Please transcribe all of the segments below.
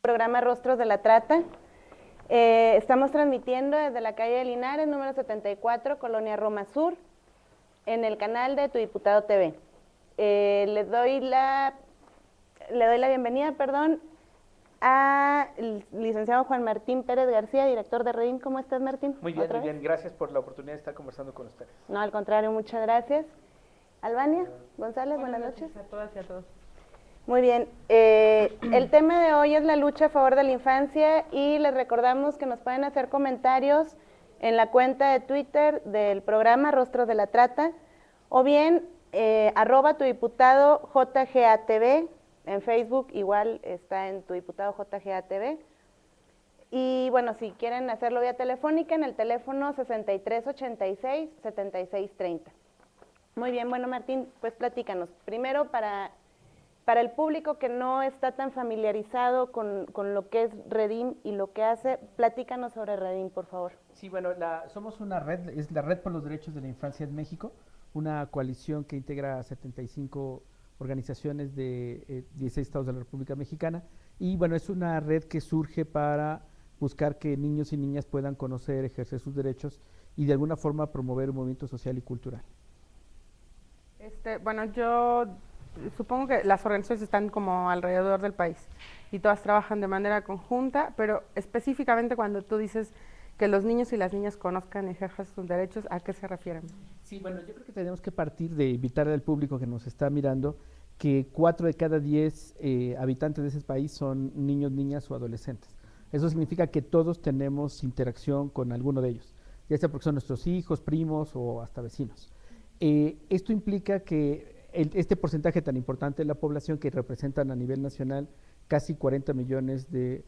programa Rostros de la Trata. Estamos transmitiendo desde la calle de Linares, número 74, Colonia Roma Sur, en el canal de Tu Diputado TV. Le doy la bienvenida, al licenciado Juan Martín Pérez García, director de Redim. ¿Cómo estás, Martín? Muy bien, muy bien. Gracias por la oportunidad de estar conversando con ustedes. No, al contrario, muchas gracias. Albania González, buenas noches. A todas y a todos. Muy bien, el tema de hoy es la lucha a favor de la infancia y les recordamos que nos pueden hacer comentarios en la cuenta de Twitter del programa Rostros de la Trata o bien @ Tu Diputado JGATV, en Facebook igual está en Tu Diputado JGATV. Y bueno, si quieren hacerlo vía telefónica, en el teléfono 6386-7630. Muy bien, bueno, Martín, pues platícanos. Primero, para el público que no está tan familiarizado con lo que es Redim y lo que hace, platícanos sobre Redim, por favor. Sí, bueno, somos una red, es la Red por los Derechos de la Infancia en México, una coalición que integra a 75 organizaciones de 16 estados de la República Mexicana. Y bueno, es una red que surge para buscar que niños y niñas puedan conocer, ejercer sus derechos y de alguna forma promover un movimiento social y cultural. Bueno, yo supongo que las organizaciones están como alrededor del país y todas trabajan de manera conjunta, pero específicamente cuando tú dices que los niños y las niñas conozcan y ejerzan sus derechos, ¿a qué se refieren? Sí, bueno, yo creo que tenemos que partir de invitar al público que nos está mirando que 4 de cada 10 habitantes de ese país son niños, niñas o adolescentes. Eso significa que todos tenemos interacción con alguno de ellos, ya sea porque son nuestros hijos, primos o hasta vecinos. Esto implica que este porcentaje tan importante de la población, que representan a nivel nacional casi 40 millones de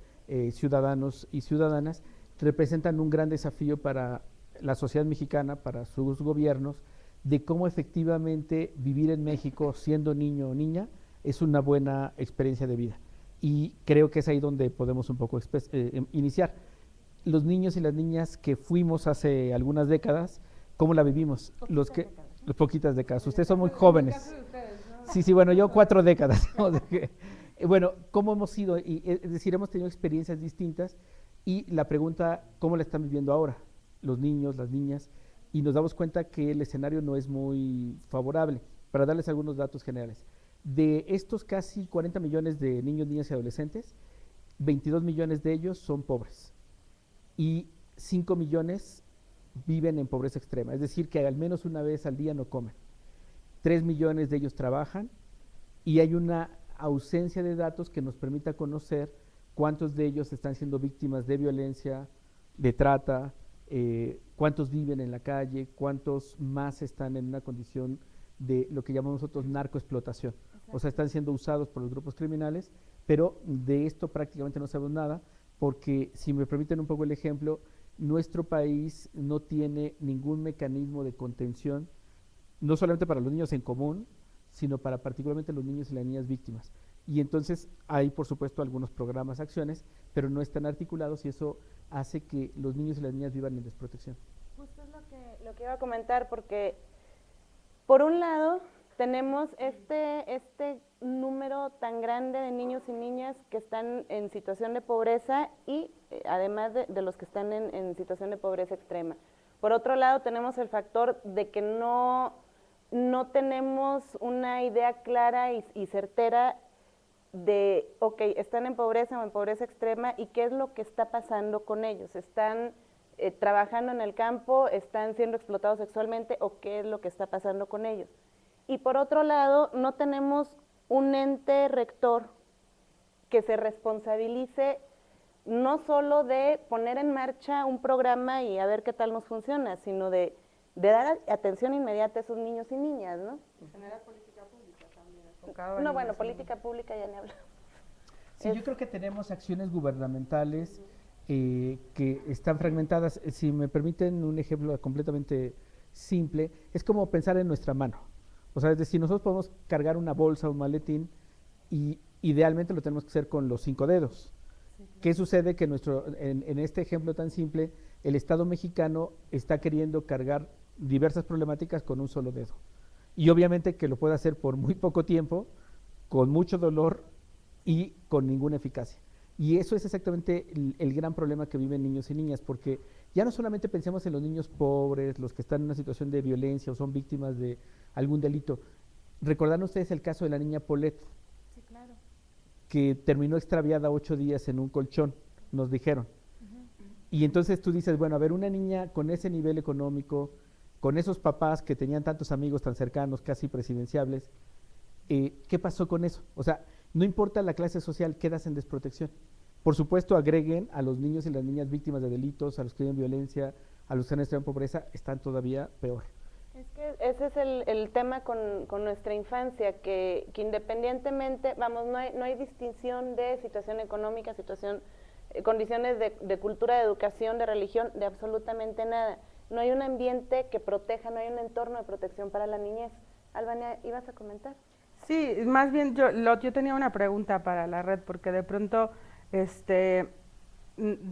ciudadanos y ciudadanas, representan un gran desafío para la sociedad mexicana, para sus gobiernos, de cómo efectivamente vivir en México siendo niño o niña es una buena experiencia de vida. Y creo que es ahí donde podemos un poco iniciar. Los niños y las niñas que fuimos hace algunas décadas, ¿cómo la vivimos? Poquitas décadas. Ustedes son muy jóvenes. Sí, bueno, yo 4 décadas. Bueno, ¿cómo hemos sido? Es decir, hemos tenido experiencias distintas y la pregunta, ¿cómo la están viviendo ahora? Los niños, las niñas, y nos damos cuenta que el escenario no es muy favorable. Para darles algunos datos generales, de estos casi 40 millones de niños, niñas y adolescentes, 22 millones de ellos son pobres y 5 millones viven en pobreza extrema, es decir, que al menos una vez al día no comen. 3 millones de ellos trabajan y hay una ausencia de datos que nos permita conocer cuántos de ellos están siendo víctimas de violencia, de trata, cuántos viven en la calle, cuántos más están en una condición de lo que llamamos nosotros narcoexplotación. Exacto. O sea, están siendo usados por los grupos criminales, pero de esto prácticamente no sabemos nada, porque si me permiten un poco el ejemplo, nuestro país no tiene ningún mecanismo de contención, no solamente para los niños en común, sino para particularmente los niños y las niñas víctimas. Y entonces hay, por supuesto, algunos programas, acciones, pero no están articulados y eso hace que los niños y las niñas vivan en desprotección. Justo es lo que iba a comentar, porque por un lado tenemos este número tan grande de niños y niñas que están en situación de pobreza y además de los que están en situación de pobreza extrema. Por otro lado tenemos el factor de que no tenemos una idea clara y certera de, ok, están en pobreza o en pobreza extrema y qué es lo que está pasando con ellos. ¿Están trabajando en el campo, están siendo explotados sexualmente o qué es lo que está pasando con ellos? Y por otro lado, no tenemos un ente rector que se responsabilice no solo de poner en marcha un programa y a ver qué tal nos funciona, sino de dar atención inmediata a esos niños y niñas, ¿no? Generar política pública también. No, bueno, política pública ya ni hablo. Sí, yo creo que tenemos acciones gubernamentales que están fragmentadas. Si me permiten un ejemplo completamente simple, es como pensar en nuestra mano. O sea, es decir, nosotros podemos cargar una bolsa, un maletín, y idealmente lo tenemos que hacer con los 5 dedos. Sí. ¿Qué sucede? Que en este ejemplo tan simple, el Estado mexicano está queriendo cargar diversas problemáticas con un solo dedo. Y obviamente que lo puede hacer por muy poco tiempo, con mucho dolor y con ninguna eficacia. Y eso es exactamente el gran problema que viven niños y niñas, porque ya no solamente pensemos en los niños pobres, los que están en una situación de violencia o son víctimas de algún delito. ¿Recordarán ustedes el caso de la niña Paulette, Sí, claro. que terminó extraviada 8 días en un colchón, nos dijeron? Y entonces tú dices, bueno, a ver, una niña con ese nivel económico, con esos papás que tenían tantos amigos tan cercanos, casi presidenciables, ¿qué pasó con eso? O sea, no importa la clase social, quedas en desprotección. Por supuesto, agreguen a los niños y las niñas víctimas de delitos, a los que viven violencia, a los que han estado en pobreza, están todavía peor. Es que ese es el tema con nuestra infancia, que independientemente, vamos, no hay distinción de situación económica, condiciones de cultura, de educación, de religión, de absolutamente nada. No hay un ambiente que proteja, no hay un entorno de protección para la niñez. Albania, ¿ibas a comentar? Sí, más bien yo tenía una pregunta para la red, porque de pronto,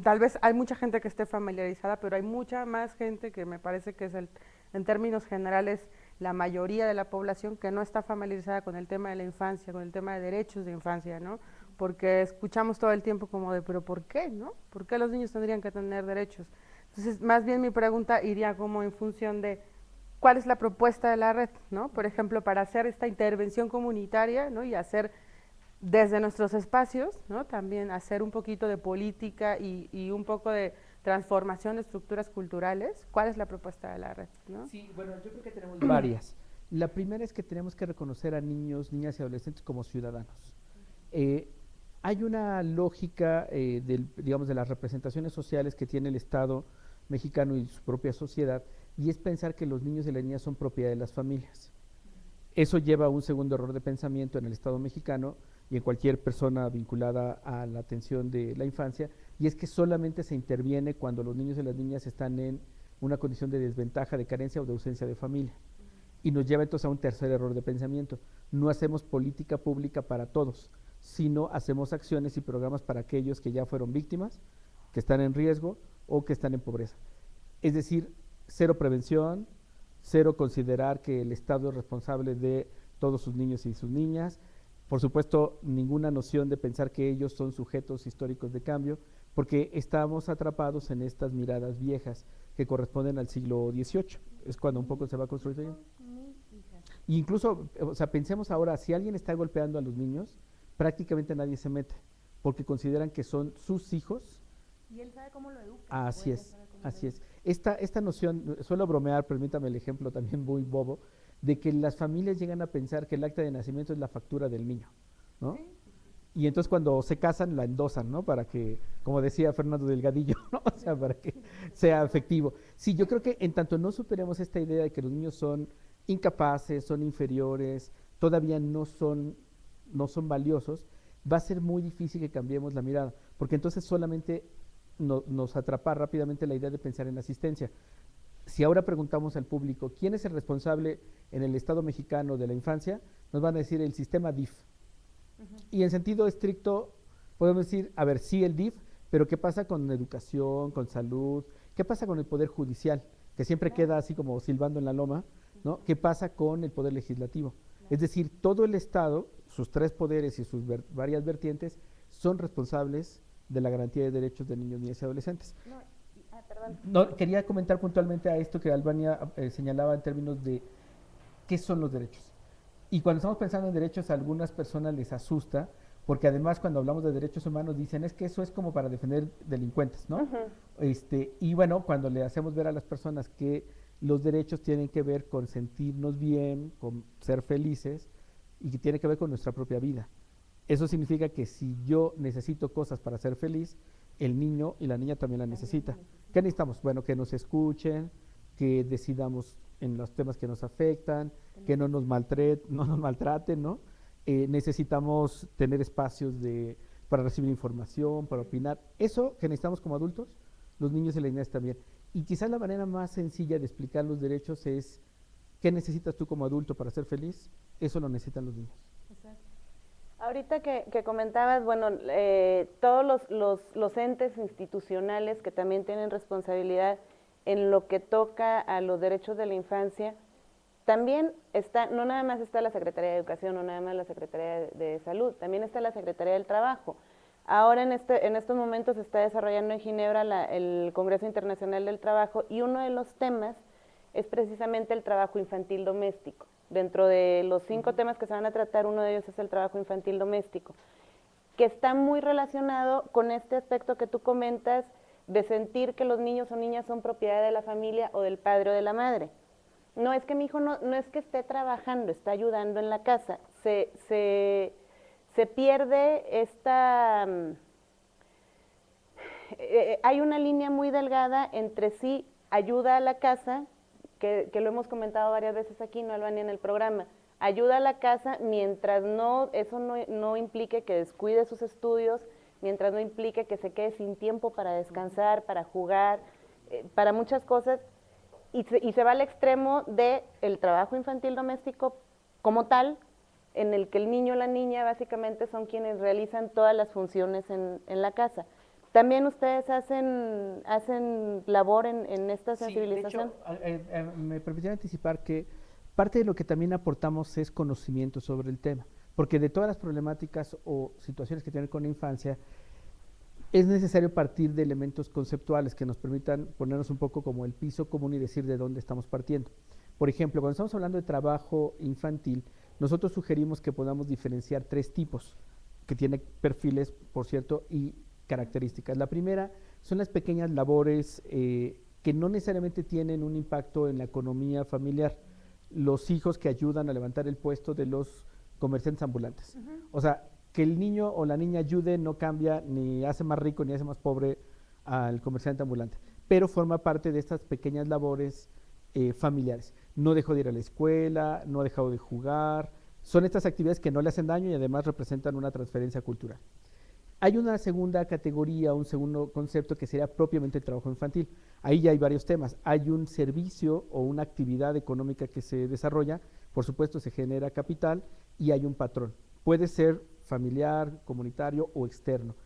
tal vez hay mucha gente que esté familiarizada, pero hay mucha más gente que me parece que es en términos generales la mayoría de la población que no está familiarizada con el tema de la infancia, con el tema de derechos de infancia, ¿no? Porque escuchamos todo el tiempo como de, pero ¿por qué, no? ¿Por qué los niños tendrían que tener derechos? Entonces, más bien mi pregunta iría como en función de cuál es la propuesta de la red, ¿no? Por ejemplo, para hacer esta intervención comunitaria, ¿no? Y hacer desde nuestros espacios, ¿no? También hacer un poquito de política y un poco de transformación de estructuras culturales. ¿Cuál es la propuesta de la red, no? Sí, bueno, yo creo que tenemos varias. La primera es que tenemos que reconocer a niños, niñas y adolescentes como ciudadanos. Hay una lógica digamos, de las representaciones sociales que tiene el Estado mexicano y su propia sociedad, y es pensar que los niños y las niñas son propiedad de las familias. Eso lleva a un segundo error de pensamiento en el Estado mexicano y en cualquier persona vinculada a la atención de la infancia, y es que solamente se interviene cuando los niños y las niñas están en una condición de desventaja, de carencia o de ausencia de familia. Y nos lleva entonces a un tercer error de pensamiento. No hacemos política pública para todos, sino hacemos acciones y programas para aquellos que ya fueron víctimas, que están en riesgo o que están en pobreza. Es decir, cero prevención, cero considerar que el Estado es responsable de todos sus niños y sus niñas. Por supuesto, ninguna noción de pensar que ellos son sujetos históricos de cambio, porque estamos atrapados en estas miradas viejas que corresponden al siglo XVIII. Es cuando un poco se va construyendo. Incluso, o sea, pensemos ahora, si alguien está golpeando a los niños, prácticamente nadie se mete, porque consideran que son sus hijos. Y él sabe cómo lo educa. Así es, así es. Esta noción, suelo bromear, permítame el ejemplo también muy bobo, de que las familias llegan a pensar que el acta de nacimiento es la factura del niño, ¿no? Sí. Y entonces cuando se casan la endosan, ¿no? Para que, como decía Fernando Delgadillo, ¿no? O sea, para que sea efectivo. Sí, yo creo que en tanto no superemos esta idea de que los niños son incapaces, son inferiores, todavía no son valiosos, va a ser muy difícil que cambiemos la mirada, porque entonces solamente nos atrapa rápidamente la idea de pensar en asistencia. Si ahora preguntamos al público, ¿quién es el responsable en el Estado mexicano de la infancia? Nos van a decir el sistema DIF. Y en sentido estricto, podemos decir, a ver, sí el DIF, pero ¿qué pasa con educación, con salud? ¿Qué pasa con el Poder Judicial? Que siempre queda así como silbando en la loma, ¿no? ¿Qué pasa con el Poder Legislativo? Es decir, todo el Estado, sus tres poderes y sus varias vertientes, son responsables de la garantía de derechos de niños, niñas y adolescentes. No, quería comentar puntualmente a esto que Albania señalaba en términos de qué son los derechos. Y cuando estamos pensando en derechos, a algunas personas les asusta, porque además cuando hablamos de derechos humanos dicen, es que eso es como para defender delincuentes, ¿no? Y bueno, cuando le hacemos ver a las personas que los derechos tienen que ver con sentirnos bien, con ser felices, y que tiene que ver con nuestra propia vida. Eso significa que si yo necesito cosas para ser feliz, el niño y la niña también la necesita. ¿Qué necesitamos? Bueno, que nos escuchen, que decidamos en los temas que nos afectan, que no nos maltraten, ¿no? Necesitamos tener espacios para recibir información, para opinar. Eso que necesitamos como adultos, los niños y las niñas también. Y quizás la manera más sencilla de explicar los derechos es, ¿qué necesitas tú como adulto para ser feliz? Eso lo necesitan los niños. Exacto. Ahorita que comentabas, bueno, todos los entes institucionales que también tienen responsabilidad en lo que toca a los derechos de la infancia, también está, no nada más está la Secretaría de Educación, no nada más la Secretaría de Salud, también está la Secretaría del Trabajo. Ahora en estos momentos se está desarrollando en Ginebra el Congreso Internacional del Trabajo y uno de los temas es precisamente el trabajo infantil doméstico. Dentro de los 5 temas que se van a tratar, uno de ellos es el trabajo infantil doméstico, que está muy relacionado con este aspecto que tú comentas de sentir que los niños o niñas son propiedad de la familia o del padre o de la madre. No es que mi hijo no es que esté trabajando, está ayudando en la casa. Se pierde esta... hay una línea muy delgada entre sí ayuda a la casa, que lo hemos comentado varias veces aquí, no Albania, en el programa, ayuda a la casa mientras eso no implique que descuide sus estudios, mientras no implique que se quede sin tiempo para descansar, para jugar, para muchas cosas, y se va al extremo del trabajo infantil doméstico como tal, en el que el niño o la niña básicamente son quienes realizan todas las funciones en la casa. ¿También ustedes hacen labor en esta sensibilización? Sí, de hecho, me permitiría anticipar que parte de lo que también aportamos es conocimiento sobre el tema, porque de todas las problemáticas o situaciones que tienen con la infancia, es necesario partir de elementos conceptuales que nos permitan ponernos un poco como el piso común y decir de dónde estamos partiendo. Por ejemplo, cuando estamos hablando de trabajo infantil, nosotros sugerimos que podamos diferenciar 3 tipos, que tienen perfiles, por cierto, y características. La primera son las pequeñas labores que no necesariamente tienen un impacto en la economía familiar. Los hijos que ayudan a levantar el puesto de los comerciantes ambulantes. O sea, que el niño o la niña ayude no cambia, ni hace más rico ni hace más pobre al comerciante ambulante, pero forma parte de estas pequeñas labores familiares. No dejó de ir a la escuela, no ha dejado de jugar, son estas actividades que no le hacen daño y además representan una transferencia cultural. Hay una segunda categoría, un segundo concepto que sería propiamente el trabajo infantil. Ahí ya hay varios temas. Hay un servicio o una actividad económica que se desarrolla, por supuesto se genera capital y hay un patrón. Puede ser familiar, comunitario o externo,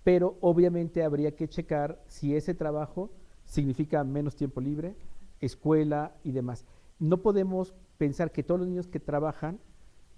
pero obviamente habría que checar si ese trabajo significa menos tiempo libre, escuela y demás. No podemos pensar que todos los niños que trabajan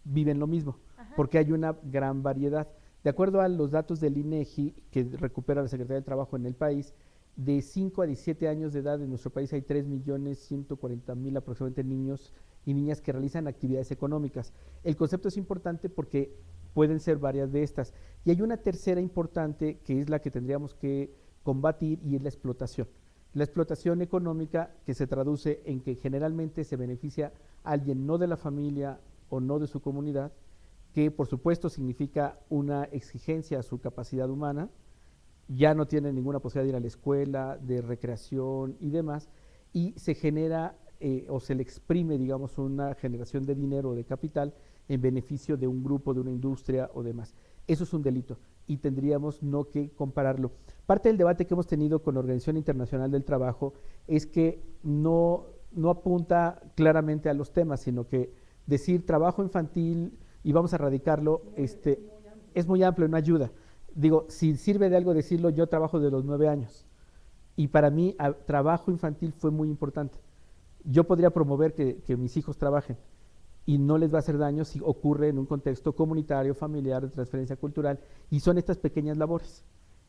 viven lo mismo, porque hay una gran variedad. De acuerdo a los datos del INEGI, que recupera la Secretaría del Trabajo en el país, de 5 a 17 años de edad en nuestro país hay 3.140.000 aproximadamente niños y niñas que realizan actividades económicas. El concepto es importante porque pueden ser varias de estas. Y hay una tercera importante que es la que tendríamos que combatir y es la explotación. La explotación económica que se traduce en que generalmente se beneficia a alguien no de la familia o no de su comunidad, que por supuesto significa una exigencia a su capacidad humana, ya no tiene ninguna posibilidad de ir a la escuela, de recreación y demás, y se genera o se le exprime, digamos, una generación de dinero o de capital en beneficio de un grupo, de una industria o demás. Eso es un delito y tendríamos no que compararlo. Parte del debate que hemos tenido con la Organización Internacional del Trabajo es que no apunta claramente a los temas, sino que decir trabajo infantil y vamos a erradicarlo es muy amplio y no ayuda. Digo, si sirve de algo decirlo, yo trabajo de los 9 años y para mí trabajo infantil fue muy importante. Yo podría promover que mis hijos trabajen y no les va a hacer daño si ocurre en un contexto comunitario, familiar, de transferencia cultural, y son estas pequeñas labores.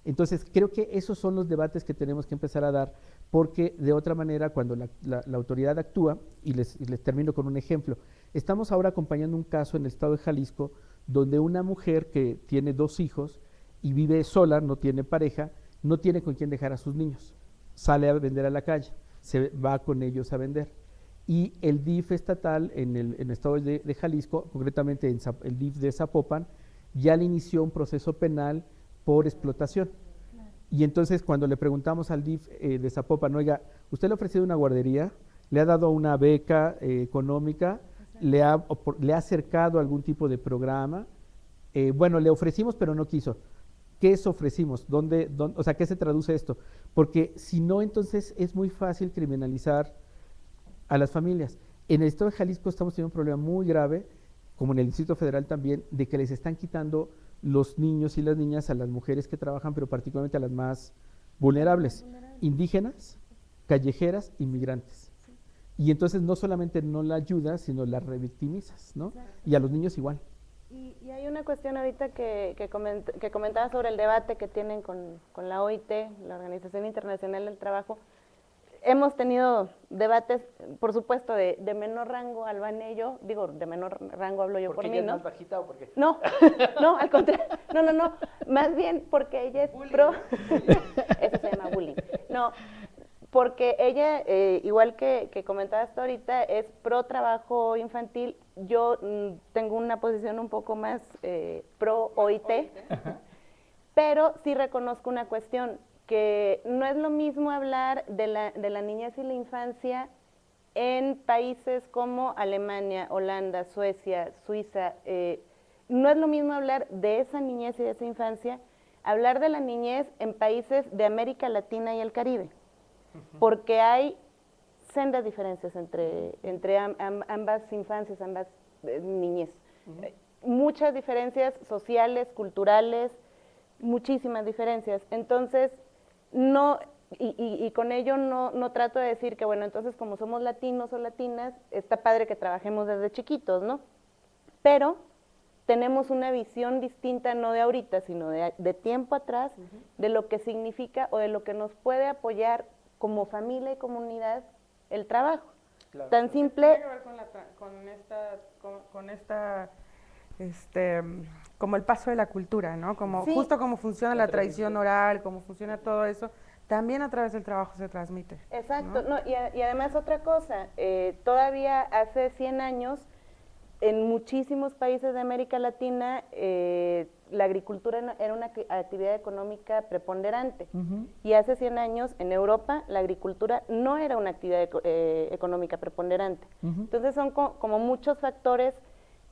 Entonces, creo que esos son los debates que tenemos que empezar a dar, porque de otra manera, cuando la autoridad actúa, y les termino con un ejemplo, estamos ahora acompañando un caso en el estado de Jalisco, donde una mujer que tiene 2 hijos y vive sola, no tiene pareja, no tiene con quién dejar a sus niños, sale a vender a la calle, se va con ellos a vender. Y el DIF estatal en el estado de Jalisco, concretamente el DIF de Zapopan, ya le inició un proceso penal por explotación. Y entonces cuando le preguntamos al DIF de Zapopan, oiga, ¿usted le ha ofrecido una guardería? ¿Le ha dado una beca económica? ¿Le ha acercado algún tipo de programa? Bueno, le ofrecimos pero no quiso. ¿Qué es ofrecimos? O sea, ¿qué se traduce esto? Porque si no, entonces es muy fácil criminalizar a las familias. En el estado de Jalisco estamos teniendo un problema muy grave, como en el Distrito Federal también, de que les están quitando los niños y las niñas a las mujeres que trabajan, pero particularmente a las más vulnerables, indígenas, callejeras, inmigrantes. Y entonces no solamente no la ayudas, sino la revictimizas, ¿no? Y a los niños igual. Y hay una cuestión ahorita que comentaba sobre el debate que tienen con la OIT, la Organización Internacional del Trabajo. Hemos tenido debates, por supuesto, de menor rango, Albania y yo, digo, de menor rango hablo yo por mí, ¿no? ¿Porque ella es más bajita o por qué? No, no, al contrario, no, más bien porque ella es Bullying, pro, ¿no? eso se llama bullying, no, porque ella, igual que comentabas tú ahorita, es pro trabajo infantil. Yo tengo una posición un poco más pro OIT, pero sí reconozco una cuestión, que no es lo mismo hablar de la niñez y la infancia en países como Alemania, Holanda, Suecia, Suiza. No es lo mismo hablar de esa niñez y de esa infancia, hablar de la niñez en países de América Latina y el Caribe, porque hay sendas diferencias entre ambas infancias, ambas niñez. Muchas diferencias sociales, culturales, muchísimas diferencias. Entonces, no, y con ello no trato de decir que, bueno, entonces como somos latinos o latinas, está padre que trabajemos desde chiquitos, ¿no? Pero tenemos una visión distinta, no de ahorita, sino de tiempo atrás, de lo que significa o de lo que nos puede apoyar como familia y comunidad el trabajo. Claro. Tan simple. Tiene que ver con esta como el paso de la cultura, ¿no? Como Sí. justo cómo funciona la tradición tradición. oral, cómo funciona todo eso, también a través del trabajo se transmite. Exacto, ¿no? no, y además otra cosa, todavía hace 100 años, en muchísimos países de América Latina, la agricultura era una actividad económica preponderante. Y hace 100 años, en Europa, la agricultura no era una actividad económica preponderante. Entonces son como muchos factores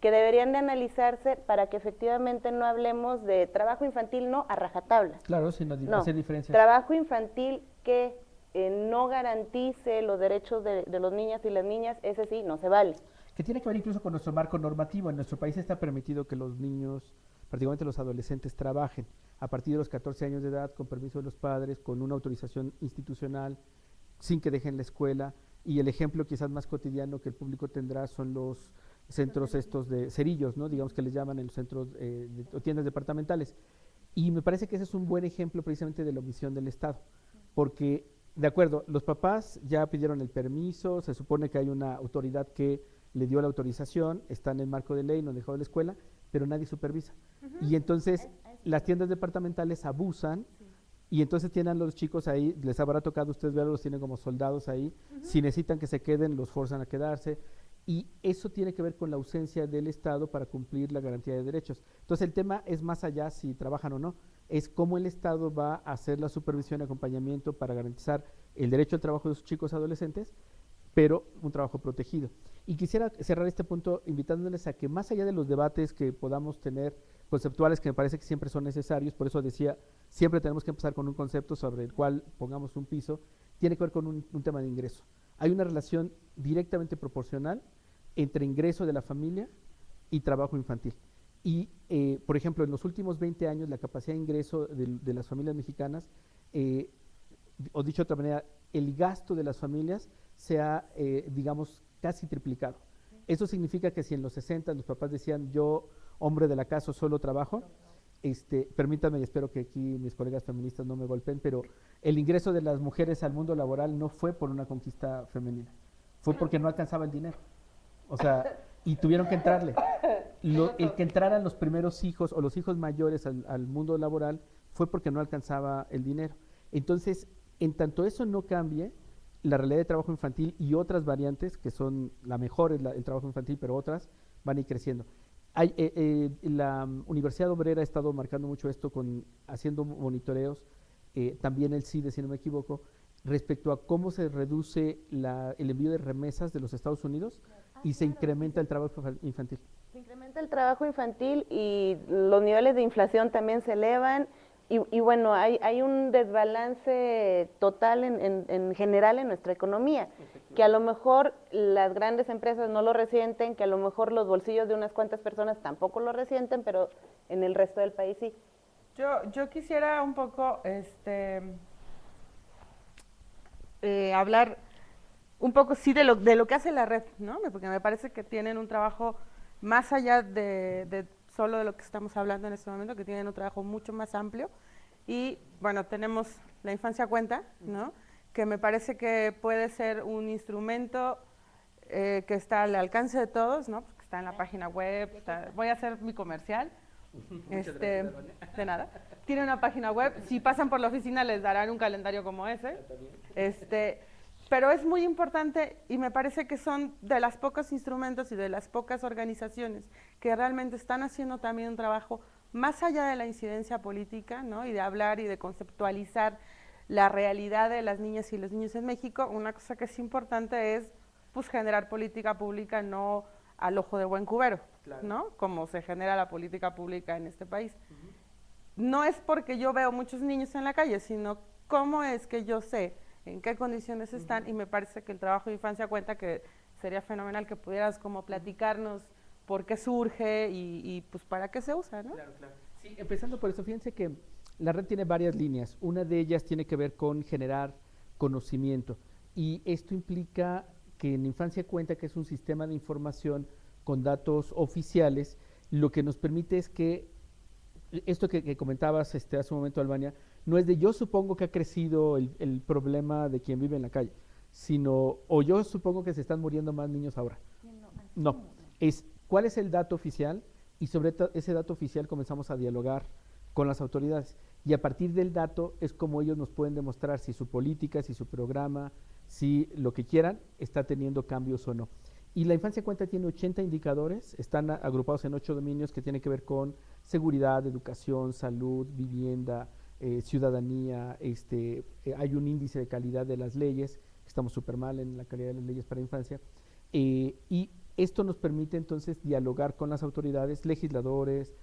que deberían de analizarse para que efectivamente no hablemos de trabajo infantil no a rajatabla. Claro, sino No, hacer diferencias. trabajo infantil que no garantice los derechos de los niños y las niñas, ese sí, no se vale. Que tiene que ver incluso con nuestro marco normativo. En nuestro país está permitido que los niños, particularmente los adolescentes, trabajen a partir de los 14 años de edad, con permiso de los padres, con una autorización institucional, sin que dejen la escuela. Y el ejemplo quizás más cotidiano que el público tendrá son los centros estos de cerillos, ¿no? Digamos que les llaman en los centros o tiendas departamentales. Y me parece que ese es un buen ejemplo precisamente de la omisión del Estado, porque, de acuerdo, los papás ya pidieron el permiso, se supone que hay una autoridad que le dio la autorización, está en el marco de ley, no dejó de la escuela, pero nadie supervisa. Y entonces las tiendas departamentales abusan y entonces tienen a los chicos ahí, les habrá tocado, ustedes verlos, los tienen como soldados ahí, si necesitan que se queden, los forzan a quedarse. Y eso tiene que ver con la ausencia del Estado para cumplir la garantía de derechos. Entonces el tema es más allá si trabajan o no, es cómo el Estado va a hacer la supervisión y acompañamiento para garantizar el derecho al trabajo de sus chicos adolescentes, pero un trabajo protegido. Y quisiera cerrar este punto invitándoles a que más allá de los debates que podamos tener conceptuales, que me parece que siempre son necesarios, por eso decía, siempre tenemos que empezar con un concepto sobre el cual pongamos un piso, tiene que ver con un tema de ingreso. Hay una relación directamente proporcional entre ingreso de la familia y trabajo infantil. Y, por ejemplo, en los últimos 20 años, la capacidad de ingreso de las familias mexicanas, o dicho de otra manera, el gasto de las familias se ha, digamos, casi triplicado. Eso significa que si en los 60 los papás decían, yo, hombre de la casa, solo trabajo, permítanme y espero que aquí mis colegas feministas no me golpeen, pero el ingreso de las mujeres al mundo laboral no fue por una conquista femenina, fue porque no alcanzaba el dinero. O sea, y tuvieron que entrarle. El que entraran los primeros hijos o los hijos mayores al mundo laboral fue porque no alcanzaba el dinero. Entonces, en tanto eso no cambie, la realidad de trabajo infantil y otras variantes, que son la mejor es el trabajo infantil, pero otras van a ir creciendo. La Universidad Obrera ha estado marcando mucho esto, haciendo monitoreos, también el CIDE, si no me equivoco, respecto a cómo se reduce el envío de remesas de los Estados Unidos y se incrementa el trabajo infantil. Se incrementa el trabajo infantil y los niveles de inflación también se elevan. Y bueno, hay un desbalance total en general en nuestra economía, que a lo mejor las grandes empresas no lo resienten, que a lo mejor los bolsillos de unas cuantas personas tampoco lo resienten, pero en el resto del país sí. Yo quisiera un poco hablar un poco sí de lo que hace la red, ¿no? Porque me parece que tienen un trabajo más allá de solo de lo que estamos hablando en este momento, que tienen un trabajo mucho más amplio. Y bueno, tenemos La Infancia Cuenta, ¿no? Que me parece que puede ser un instrumento que está al alcance de todos, ¿no? Porque está en la página web, voy a hacer mi comercial. De nada. Tiene una página web, si pasan por la oficina les darán un calendario como ese. Pero es muy importante y me parece que son de los pocos instrumentos y de las pocas organizaciones que realmente están haciendo también un trabajo más allá de la incidencia política, ¿no? Y de hablar y de conceptualizar la realidad de las niñas y los niños en México. Una cosa que es importante es pues generar política pública no al ojo de buen cubero, claro, ¿no? Como se genera la política pública en este país. No es porque yo veo muchos niños en la calle, sino cómo es que yo sé en qué condiciones están, y me parece que el trabajo de Infancia Cuenta, que sería fenomenal que pudieras como platicarnos por qué surge y pues para qué se usa, ¿no? Claro, claro. Sí, empezando por eso, fíjense que la red tiene varias líneas. Una de ellas tiene que ver con generar conocimiento, y esto implica que en Infancia Cuenta, que es un sistema de información con datos oficiales, lo que nos permite es que esto que comentabas hace un momento, Albania, no es de yo supongo que ha crecido el problema de quien vive en la calle, sino o yo supongo que se están muriendo más niños ahora. No, es cuál es el dato oficial, y sobre ese dato oficial comenzamos a dialogar con las autoridades, y a partir del dato es como ellos nos pueden demostrar si su política, si su programa, si lo que quieran está teniendo cambios o no. Y la Infancia Cuenta tiene 80 indicadores, están agrupados en 8 dominios que tienen que ver con seguridad, educación, salud, vivienda, ciudadanía. Hay un índice de calidad de las leyes, estamos súper mal en la calidad de las leyes para infancia, y esto nos permite entonces dialogar con las autoridades, legisladores,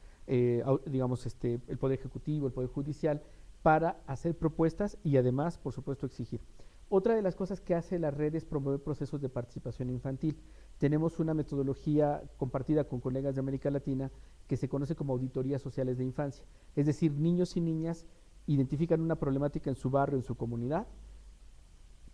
digamos, el Poder Ejecutivo, el Poder Judicial, para hacer propuestas y además, por supuesto, exigir. Otra de las cosas que hace la red es promover procesos de participación infantil. Tenemos una metodología compartida con colegas de América Latina que se conoce como auditorías sociales de infancia. Es decir, niños y niñas identifican una problemática en su barrio, en su comunidad,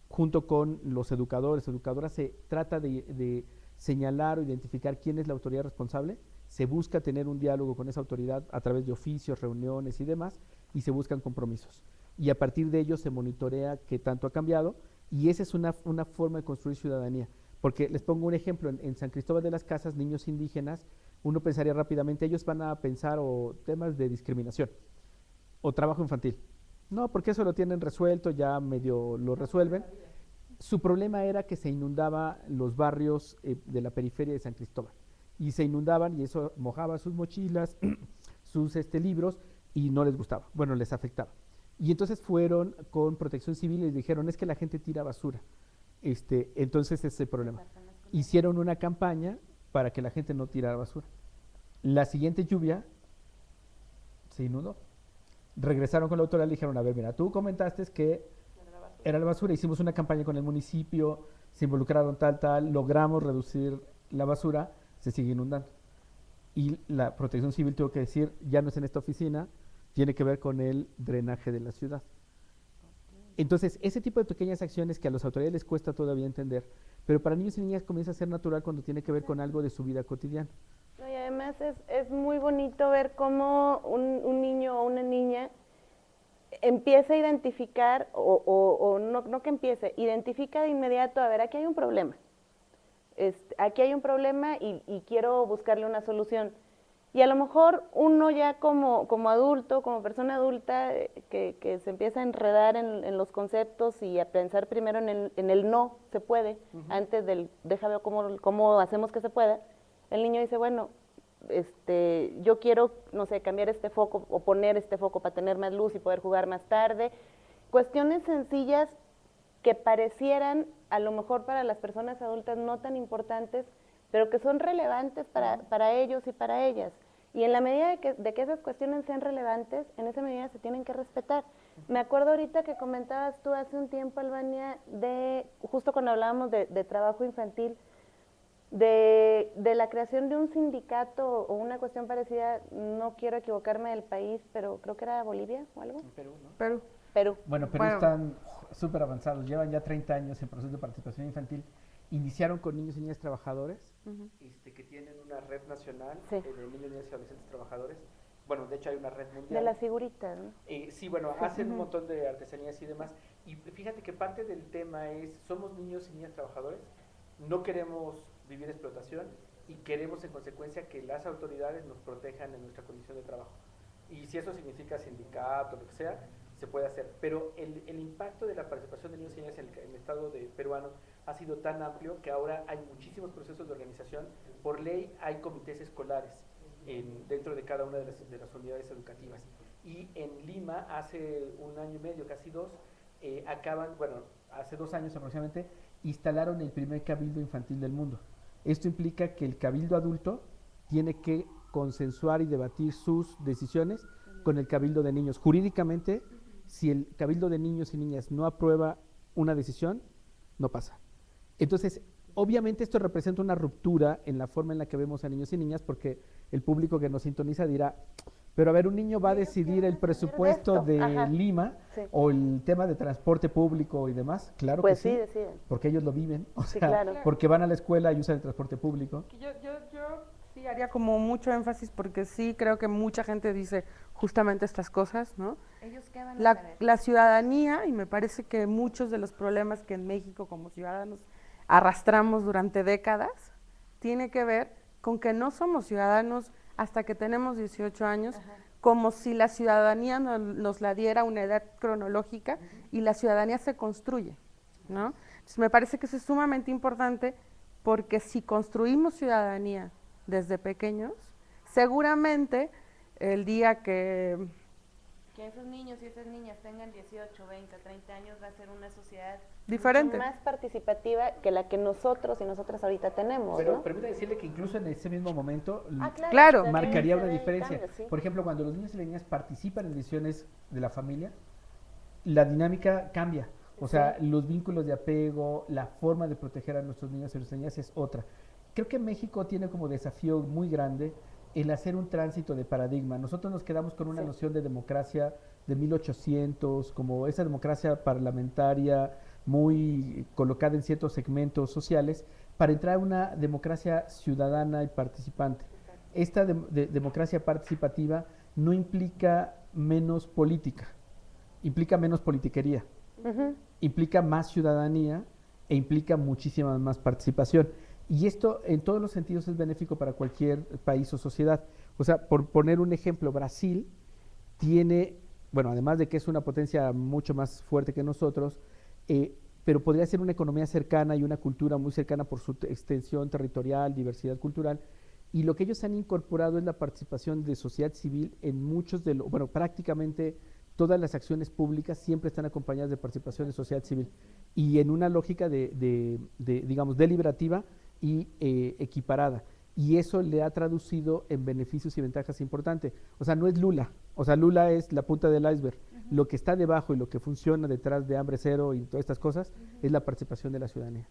junto con los educadores, educadoras, se trata de señalar o identificar quién es la autoridad responsable, se busca tener un diálogo con esa autoridad a través de oficios, reuniones y demás, y se buscan compromisos. Y a partir de ello se monitorea qué tanto ha cambiado, y esa es una forma de construir ciudadanía. Porque les pongo un ejemplo, en San Cristóbal de las Casas, niños indígenas, uno pensaría rápidamente, ellos van a pensar o temas de discriminación o trabajo infantil. No, porque eso lo tienen resuelto, ya medio lo resuelven. Su problema era que se inundaba los barrios de la periferia de San Cristóbal, y se inundaban y eso mojaba sus mochilas, sus libros, y no les gustaba, bueno, les afectaba. Y entonces fueron con Protección Civil y les dijeron, es que la gente tira basura. Entonces ese es el problema. Hicieron una campaña para que la gente no tirara basura. La siguiente lluvia se inundó. Regresaron con la autoridad y le dijeron, a ver, mira, tú comentaste que era la basura, hicimos una campaña con el municipio, se involucraron tal, logramos reducir la basura, se sigue inundando. Y la Protección Civil tuvo que decir, ya no es en esta oficina, tiene que ver con el drenaje de la ciudad. Entonces, ese tipo de pequeñas acciones que a las autoridades les cuesta todavía entender, pero para niños y niñas comienza a ser natural cuando tiene que ver con algo de su vida cotidiana. No, y además es muy bonito ver cómo un niño o una niña empieza a identificar, o no que empiece, identifica de inmediato, a ver, aquí hay un problema. Aquí hay un problema y quiero buscarle una solución. Y a lo mejor uno ya como adulto, como persona adulta, que se empieza a enredar en los conceptos y a pensar primero en el no se puede, antes del deja ver cómo hacemos que se pueda, el niño dice, bueno, yo quiero, no sé, cambiar este foco o poner este foco para tener más luz y poder jugar más tarde. Cuestiones sencillas que parecieran a lo mejor para las personas adultas no tan importantes, pero que son relevantes para ellos y para ellas. Y en la medida de que esas cuestiones sean relevantes, en esa medida se tienen que respetar. Me acuerdo ahorita que comentabas tú hace un tiempo, Albania, justo cuando hablábamos de trabajo infantil, de la creación de un sindicato o una cuestión parecida, no quiero equivocarme del país, pero creo que era Bolivia o algo. Perú, ¿no? Perú. Bueno, Perú están súper avanzados, llevan ya 30 años en proceso de participación infantil, iniciaron con niños y niñas trabajadores, Ujú. que tienen una red nacional Sí. de niños, niñas y adolescentes trabajadores. Bueno, de hecho hay una red De mundial. las figuritas, ¿no? Sí, bueno, hacen un Ujú. montón de artesanías y demás. Y fíjate que parte del tema es, somos niños y niñas trabajadores, no queremos vivir explotación y queremos en consecuencia que las autoridades nos protejan en nuestra condición de trabajo. Y si eso significa sindicato, lo que sea, se puede hacer. Pero el impacto de la participación de niños y niñas en el Estado peruano ha sido tan amplio que ahora hay muchísimos procesos de organización. Por ley hay comités escolares dentro de cada una de las unidades educativas. Y en Lima, hace un año y medio, casi dos, hace 2 años aproximadamente, instalaron el primer cabildo infantil del mundo. Esto implica que el cabildo adulto tiene que consensuar y debatir sus decisiones con el cabildo de niños. Jurídicamente, si el cabildo de niños y niñas no aprueba una decisión, no pasa. Entonces, obviamente esto representa una ruptura en la forma en la que vemos a niños y niñas, porque el público que nos sintoniza dirá, pero a ver, un niño va a decidir el presupuesto de Ajá. Lima Sí. o el tema de transporte público y demás. Claro Pues que sí, sí, deciden. porque ellos lo viven, o Sí, sea, claro. porque van a la escuela y usan el transporte público. Yo sí haría como mucho énfasis porque sí creo que mucha gente dice justamente estas cosas, ¿no? ¿Ellos qué van a saber? La ciudadanía, y me parece que muchos de los problemas que en México como ciudadanos arrastramos durante décadas, tiene que ver con que no somos ciudadanos hasta que tenemos 18 años, Ajá. como si la ciudadanía nos la diera una edad cronológica y la ciudadanía se construye, ¿no? Entonces me parece que eso es sumamente importante porque si construimos ciudadanía desde pequeños, seguramente el día que Que esos niños y esas niñas tengan 18, 20, 30 años va a ser una sociedad diferente. Más participativa que la que nosotros y nosotras ahorita tenemos, Pero ¿no? permítame decirle que incluso en ese mismo momento Claro. también marcaría se una ve el diferencia. cambio, sí. Por ejemplo, cuando los niños y las niñas participan en decisiones de la familia, la dinámica cambia. O sea, los vínculos de apego, la forma de proteger a nuestros niños y nuestras niñas es otra. Creo que México tiene como desafío muy grande el hacer un tránsito de paradigma. Nosotros nos quedamos con una Sí. noción de democracia de 1800, como esa democracia parlamentaria muy colocada en ciertos segmentos sociales, para entrar a una democracia ciudadana y participante. Esta democracia participativa no implica menos política, implica menos politiquería, Ujú. implica más ciudadanía e implica muchísima más participación. Y esto en todos los sentidos es benéfico para cualquier país o sociedad. O sea, por poner un ejemplo, Brasil tiene, bueno, además de que es una potencia mucho más fuerte que nosotros, pero podría ser una economía cercana y una cultura muy cercana por su extensión territorial, diversidad cultural. Y lo que ellos han incorporado es la participación de sociedad civil en muchos de los, bueno, prácticamente todas las acciones públicas siempre están acompañadas de participación de sociedad civil y en una lógica digamos, deliberativa y equiparada. Y eso le ha traducido en beneficios y ventajas importantes. O sea, no es Lula. O sea, Lula es la punta del iceberg. Lo que está debajo y lo que funciona detrás de Hambre Cero y todas estas cosas es la participación de la ciudadanía.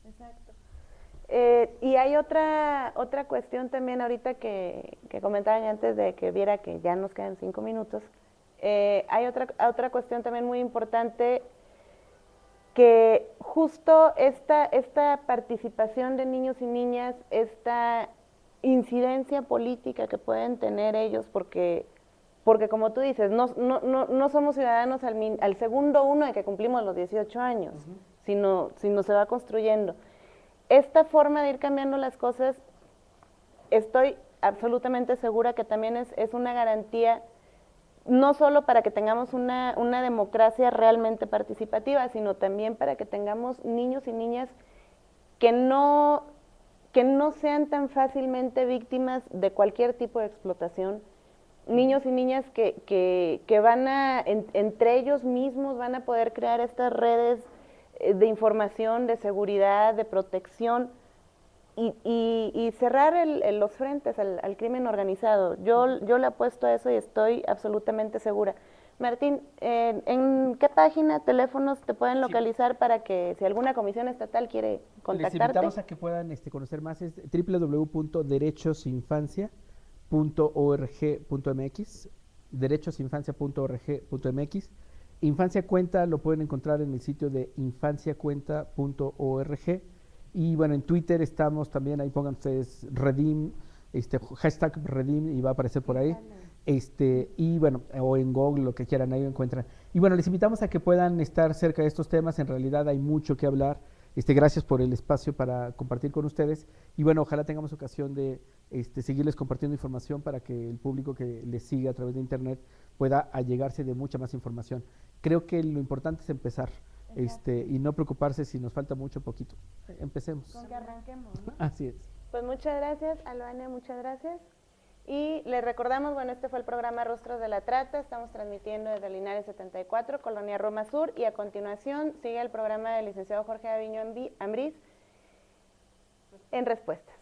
Exacto. Y hay otra cuestión también ahorita que comentaban antes de que viera que ya nos quedan 5 minutos. Hay otra cuestión también muy importante, que justo esta participación de niños y niñas, esta incidencia política que pueden tener ellos, porque como tú dices, no somos ciudadanos al segundo uno de que cumplimos los 18 años, sino se va construyendo. Esta forma de ir cambiando las cosas, estoy absolutamente segura que también es una garantía, no solo para que tengamos una democracia realmente participativa, sino también para que tengamos niños y niñas que no sean tan fácilmente víctimas de cualquier tipo de explotación, niños y niñas que van entre ellos mismos van a poder crear estas redes de información, de seguridad, de protección, y cerrar los frentes al crimen organizado. Yo le apuesto a eso y estoy absolutamente segura. Martín, ¿en qué página, teléfonos te pueden localizar para que si alguna comisión estatal quiere contactarte? Les invitamos a que puedan conocer más, es www.derechosinfancia.org.mx, derechosinfancia.org.mx. Infancia Cuenta lo pueden encontrar en el sitio de infanciacuenta.org. Y bueno, en Twitter estamos también, ahí pongan ustedes Redim, hashtag Redim y va a aparecer por ahí. Y bueno, o en Google, lo que quieran, ahí lo encuentran. Y bueno, les invitamos a que puedan estar cerca de estos temas, en realidad hay mucho que hablar. Gracias por el espacio para compartir con ustedes. Y bueno, ojalá tengamos ocasión de seguirles compartiendo información para que el público que les sigue a través de internet pueda allegarse de mucha más información. Creo que lo importante es empezar. Y no preocuparse si nos falta mucho o poquito. Empecemos. Con que arranquemos, ¿no? Así es. Pues muchas gracias, Albania, muchas gracias. Y les recordamos, bueno, este fue el programa Rostros de la Trata, estamos transmitiendo desde Linares 74, Colonia Roma Sur, y a continuación sigue el programa del licenciado Jorge Aviño Ambriz en Respuestas.